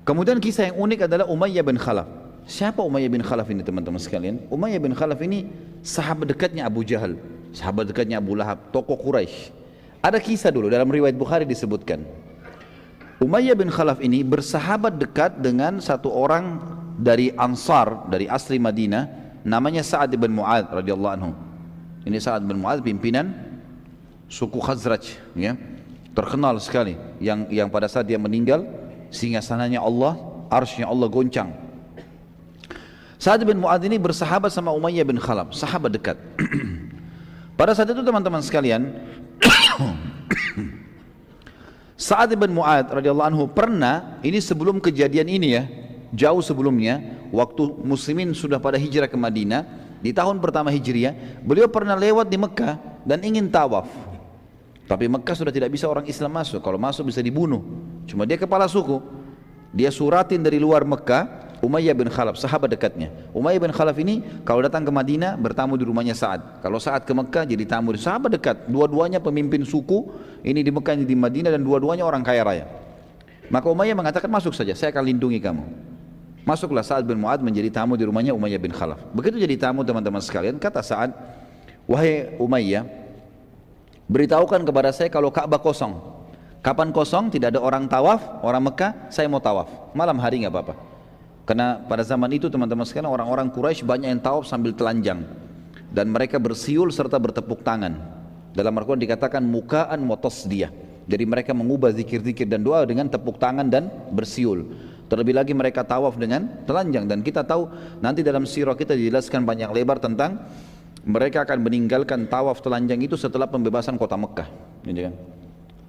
Kemudian kisah yang unik adalah Umayyah bin Khalaf. Siapa Umayyah bin Khalaf ini teman-teman sekalian? Umayyah bin Khalaf ini sahabat dekatnya Abu Jahal, sahabat dekatnya Abu Lahab, tokoh Quraisy. Ada kisah dulu dalam riwayat Bukhari disebutkan. Umayyah bin Khalaf ini bersahabat dekat dengan satu orang dari Ansar, dari asli Madinah, namanya Sa'ad bin Mu'adz radhiyallahu anhu. Ini Sa'ad bin Mu'adz pimpinan suku Khazraj, ya. Terkenal sekali yang pada saat dia meninggal singgasananya Allah, arsy-Nya Allah goncang. Sa'ad bin Mu'adz ini bersahabat sama Umayyah bin Khalaf, sahabat dekat. Pada saat itu teman-teman sekalian, Sa'ad bin Mu'adz radhiyallahu anhu pernah, ini sebelum kejadian ini ya, jauh sebelumnya, waktu muslimin sudah pada hijrah ke Madinah, di tahun pertama Hijriah, beliau pernah lewat di Mekah dan ingin tawaf. Tapi Mekah sudah tidak bisa orang Islam masuk, kalau masuk bisa dibunuh. Cuma dia kepala suku, dia suratin dari luar Mekah, Umayyah bin Khalaf, sahabat dekatnya. Umayyah bin Khalaf ini kalau datang ke Madinah bertamu di rumahnya Sa'ad. Kalau Sa'ad ke Mekah jadi tamu, sahabat dekat. Dua-duanya pemimpin suku, ini di Mekah, ini di Madinah, dan dua-duanya orang kaya raya. Maka Umayyah mengatakan, masuk saja, saya akan lindungi kamu. Masuklah Sa'ad bin Mu'adz menjadi tamu di rumahnya Umayyah bin Khalaf. Begitu jadi tamu teman-teman sekalian, kata Sa'ad, wahai Umayyah, beritahukan kepada saya kalau Ka'bah kosong. Kapan kosong? Tidak ada orang tawaf, orang Mekah, saya mau tawaf. Malam hari nggak apa-apa. Karena pada zaman itu teman-teman sekalian, orang-orang Quraisy banyak yang tawaf sambil telanjang. Dan mereka bersiul serta bertepuk tangan. Dalam Al-Quran dikatakan muka'an wa tasdiyah. Jadi mereka mengubah zikir-zikir dan doa dengan tepuk tangan dan bersiul. Terlebih lagi mereka tawaf dengan telanjang. Dan kita tahu nanti dalam sirah kita dijelaskan banyak lebar tentang mereka akan meninggalkan tawaf telanjang itu setelah pembebasan kota Mekah, gitu kan.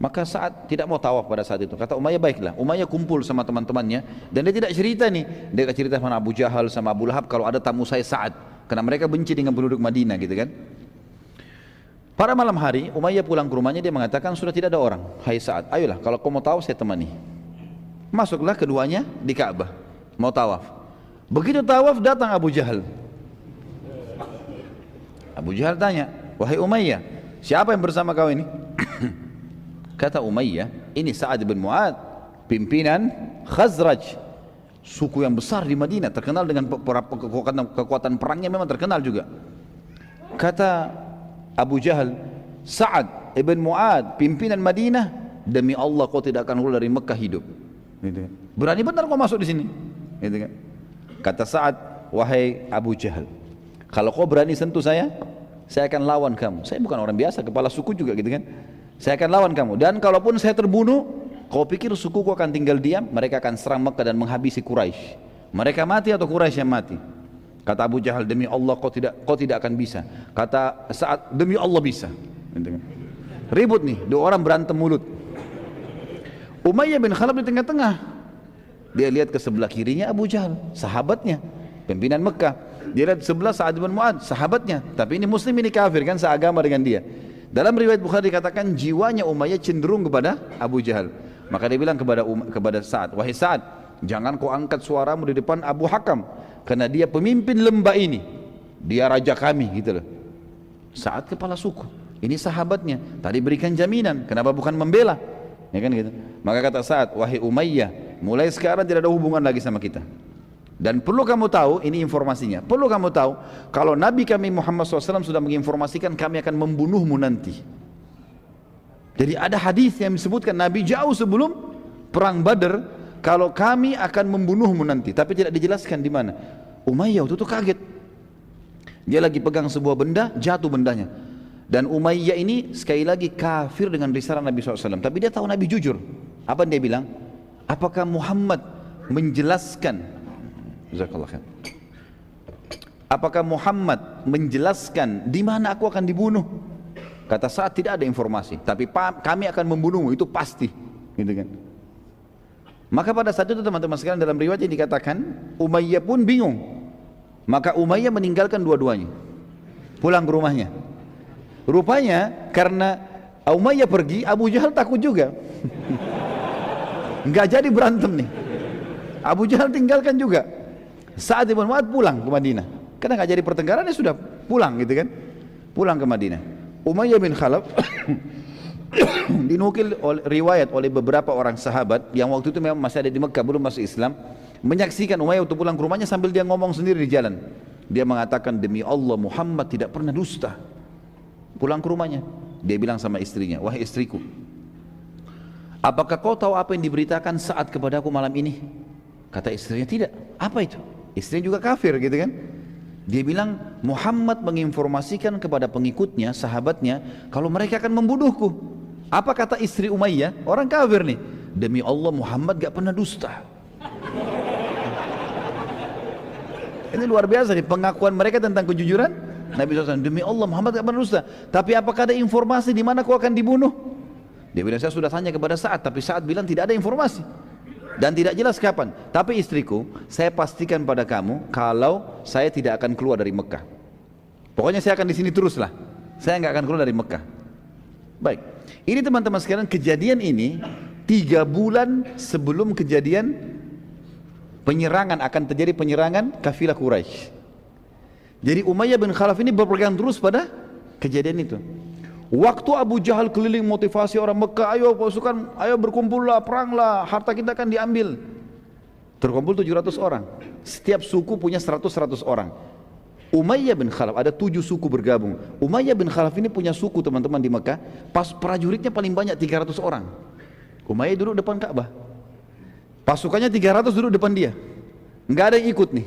Maka Sa'ad tidak mau tawaf pada saat itu. Kata Umayyah, baiklah. Umayyah kumpul sama teman-temannya dan dia tidak cerita nih. Dia tidak cerita sama Abu Jahal, sama Abu Lahab kalau ada tamu saya Sa'ad, karena mereka benci dengan penduduk Madinah, gitu kan. Pada malam hari Umayyah pulang ke rumahnya, dia mengatakan sudah tidak ada orang. Hai Sa'ad, ayolah kalau kau mau tawaf saya temani. Masuklah keduanya di Ka'bah, mau tawaf. Begitu tawaf datang Abu Jahal. Abu Jahal tanya, wahai Umayyah, siapa yang bersama kau ini? Kata Umayyah, ini Sa'ad bin Mu'adz, pimpinan Khazraj, suku yang besar di Madinah, terkenal dengan kekuatan perangnya, memang terkenal juga. Kata Abu Jahal, Sa'ad ibn Mu'adz, pimpinan Madinah, demi Allah kau tidak akan keluar dari Mekah hidup. Gitu. Berani benar kau masuk di sini. Gitu kan. Kata Sa'ad, wahai Abu Jahal, kalau kau berani sentuh saya akan lawan kamu. Saya bukan orang biasa, kepala suku juga, gitu kan. Saya akan lawan kamu, dan kalaupun saya terbunuh, kau pikir sukuku akan tinggal diam? Mereka akan serang Mekah dan menghabisi Quraisy. Mereka mati atau Quraisy yang mati? Kata Abu Jahal, demi Allah kau tidak akan bisa. Kata Sa'ad, demi Allah bisa. Ribut nih, dua orang berantem mulut. Umayyah bin Khalaf di tengah-tengah. Dia lihat ke sebelah kirinya Abu Jahal, sahabatnya, pimpinan Mekah. Dia lihat sebelah Sa'ad bin Mu'adz, sahabatnya. Tapi ini muslim, ini kafir kan, seagama dengan dia. Dalam riwayat Bukhari dikatakan jiwanya Umayyah cenderung kepada Abu Jahal. Maka dia bilang kepada Sa'ad, wahai Sa'ad, jangan kau angkat suaramu di depan Abu Hakam, karena dia pemimpin lembah ini, dia raja kami, gitu loh. Sa'ad kepala suku, ini sahabatnya, tadi berikan jaminan, kenapa bukan membela, ya kan gitu. Maka kata Sa'ad, wahai Umayyah, mulai sekarang tidak ada hubungan lagi sama kita. Dan perlu kamu tahu, ini informasinya, perlu kamu tahu, kalau Nabi kami Muhammad SAW sudah menginformasikan kami akan membunuhmu nanti. Jadi ada hadis yang disebutkan Nabi jauh sebelum perang Badar, kalau kami akan membunuhmu nanti, tapi tidak dijelaskan di mana. Umayyah waktu itu kaget. Dia lagi pegang sebuah benda, jatuh bendanya. Dan Umayyah ini sekali lagi kafir dengan risalah Nabi SAW, tapi dia tahu Nabi jujur. Apa dia bilang? Apakah Muhammad menjelaskan? Apakah Muhammad menjelaskan di mana aku akan dibunuh? Kata Sa'ad, tidak ada informasi, tapi kami akan membunuhmu, itu pasti, gitu kan. Maka pada saat itu teman-teman sekalian, dalam riwayat yang dikatakan Umayyah pun bingung. Maka Umayyah meninggalkan dua-duanya, pulang ke rumahnya. Rupanya karena Umayyah pergi, Abu Jahal takut juga. Nggak jadi berantem nih. Abu Jahal tinggalkan juga. Sa'ad bin Mu'adz pulang ke Madinah, karena nggak jadi pertengkaran, dia sudah pulang, gitu kan, pulang ke Madinah. Umayyah bin Khalaf Dinukil riwayat oleh beberapa orang sahabat yang waktu itu memang masih ada di Mekah, belum masuk Islam, menyaksikan Umayyah untuk pulang ke rumahnya sambil dia ngomong sendiri di jalan. Dia mengatakan, demi Allah Muhammad tidak pernah dusta. Pulang ke rumahnya, dia bilang sama istrinya, wahai istriku, apakah kau tahu apa yang diberitakan saat kepadaku malam ini? Kata istrinya, tidak. Apa itu? Istrinya juga kafir gitu kan. Dia bilang, Muhammad menginformasikan kepada pengikutnya, sahabatnya, kalau mereka akan membunuhku. Apa kata istri Umayyah? Orang kafir nih, demi Allah Muhammad gak pernah dusta. Ini luar biasa nih, pengakuan mereka tentang kejujuran Nabi SAW. Demi Allah Muhammad gak pernah dusta. Tapi apakah ada informasi di mana kau akan dibunuh? Dia bilang, saya sudah tanya kepada Sa'ad, tapi Sa'ad bilang tidak ada informasi dan tidak jelas kapan. Tapi istriku, saya pastikan pada kamu kalau saya tidak akan keluar dari Mekah. Pokoknya saya akan di sini teruslah. Saya nggak akan keluar dari Mekah. Baik, ini teman-teman sekalian, kejadian ini 3 bulan sebelum kejadian penyerangan, akan terjadi penyerangan kafilah Quraisy. Jadi Umayyah bin Khalaf ini berpegang terus pada kejadian itu. Waktu Abu Jahal keliling motivasi orang Mekah, ayo pasukan, ayo berkumpullah, peranglah, harta kita akan diambil. Terkumpul 700 orang. Setiap suku punya 100 orang. Umayyah bin Khalaf, ada 7 suku bergabung. Umayyah bin Khalaf ini punya suku teman-teman di Mekah, pas prajuritnya paling banyak 300 orang. Umayyah duduk depan Ka'bah. Pasukannya 300 duduk depan dia. Enggak ada yang ikut nih.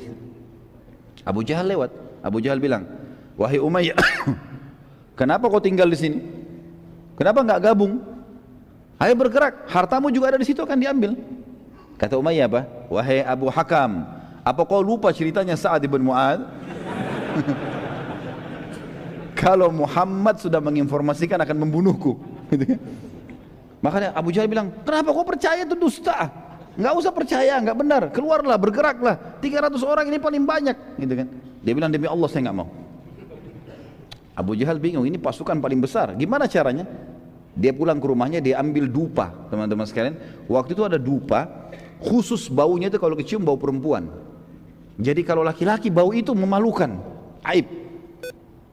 Abu Jahal lewat. Abu Jahal bilang, wahai Umayyah, kenapa kau tinggal di sini? Kenapa enggak gabung? Ayo bergerak, hartamu juga ada di situ, akan diambil. Kata Umayyah apa? Wahai Abu Hakam, apa kau lupa ceritanya Sa'ad bin Mu'adz? Kalau Muhammad sudah menginformasikan akan membunuhku. Makanya Abu Jahal bilang, kenapa kau percaya itu dusta? Enggak usah percaya, enggak benar. Keluarlah, bergeraklah. 300 orang ini paling banyak, gitu kan? Dia bilang, demi Allah saya enggak mau. Abu Jahal bingung, ini pasukan paling besar, gimana caranya? Dia pulang ke rumahnya, dia ambil dupa, teman-teman sekalian. Waktu itu ada dupa, khusus baunya itu kalau kecium bau perempuan. Jadi kalau laki-laki bau itu memalukan, aib.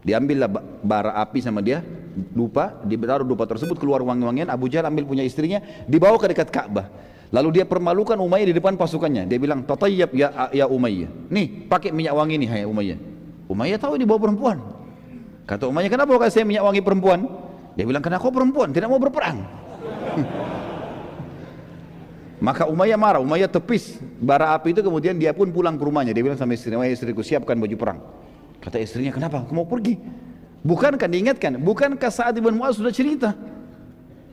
Diambillah bara api sama dia, dupa, ditaruh dupa tersebut, keluar wangi-wangian. Abu Jahal ambil punya istrinya, dibawa ke dekat Ka'bah. Lalu dia permalukan Umayyah di depan pasukannya. Dia bilang, tatayyab ya Umayyah. Nih, pakai minyak wangi nih, hai Umayyah. Umayyah tahu ini bau perempuan. Kata Umayyah, kenapa kau kasih minyak wangi perempuan? Dia bilang, karena kau perempuan, tidak mau berperang. Maka Umayyah marah, Umayyah tepis bara api itu, kemudian dia pun pulang ke rumahnya. Dia bilang sama istrinya, wahai istriku, siapkan baju perang. Kata istrinya, kenapa? Kau mau pergi? Bukankah diingatkan? Bukankah Sa'ad bin Mu'adz sudah cerita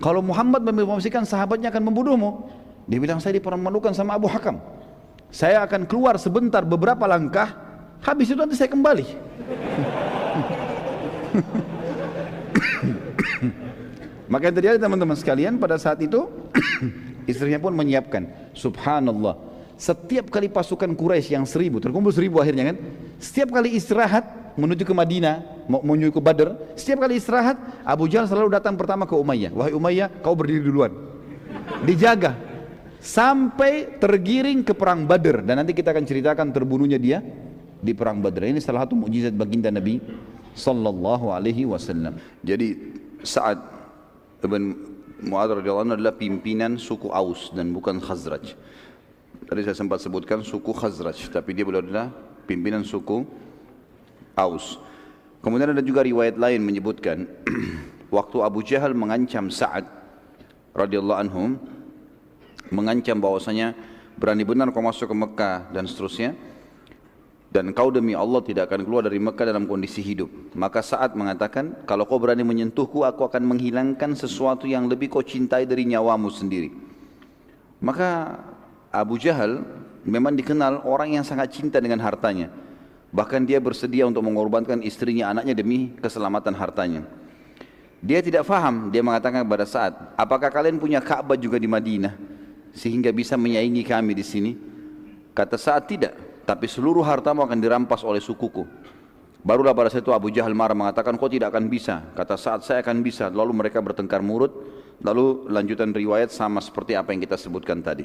kalau Muhammad menginformasikan sahabatnya akan membunuhmu? Dia bilang, saya dipermalukan sama Abu Hakam. Saya akan keluar sebentar, beberapa langkah, habis itu nanti saya kembali. Maka yang terjadi teman-teman sekalian, pada saat itu istrinya pun menyiapkan. Subhanallah, setiap kali pasukan Quraisy yang 1000, terkumpul 1000 akhirnya kan, setiap kali istirahat menuju ke Madinah, menuju ke Badr, setiap kali istirahat Abu Jahal selalu datang pertama ke Umayyah. Wahai Umayyah, kau berdiri duluan, dijaga sampai tergiring ke perang Badr. Dan nanti kita akan ceritakan terbunuhnya dia di perang Badr. Ini salah satu mukjizat baginda Nabi sallallahu alaihi wasallam. Jadi Sa'ad bin Mu'adz radhiyallahu anhu adalah pimpinan suku Aus dan bukan Khazraj. Tadi saya sempat sebutkan suku Khazraj, tapi dia adalah pimpinan suku Aus. Kemudian ada juga riwayat lain menyebutkan waktu Abu Jahal mengancam Sa'ad radhiyallahu anhu, mengancam bahwasanya berani benar kau masuk ke Mekah dan seterusnya, dan kau demi Allah tidak akan keluar dari Mekah dalam kondisi hidup. Maka Sa'ad mengatakan, kalau kau berani menyentuhku, aku akan menghilangkan sesuatu yang lebih kau cintai dari nyawamu sendiri. Maka Abu Jahal memang dikenal orang yang sangat cinta dengan hartanya. Bahkan dia bersedia untuk mengorbankan istrinya, anaknya demi keselamatan hartanya. Dia tidak faham, dia mengatakan kepada Sa'ad, apakah kalian punya Ka'bah juga di Madinah sehingga bisa menyaingi kami di sini? Kata Sa'ad, tidak, tapi seluruh hartamu akan dirampas oleh sukuku. Barulah pada saat itu Abu Jahal marah mengatakan, kau tidak akan bisa. Kata Sa'ad, saya akan bisa. Lalu mereka bertengkar mulut. Lalu lanjutan riwayat sama seperti apa yang kita sebutkan tadi.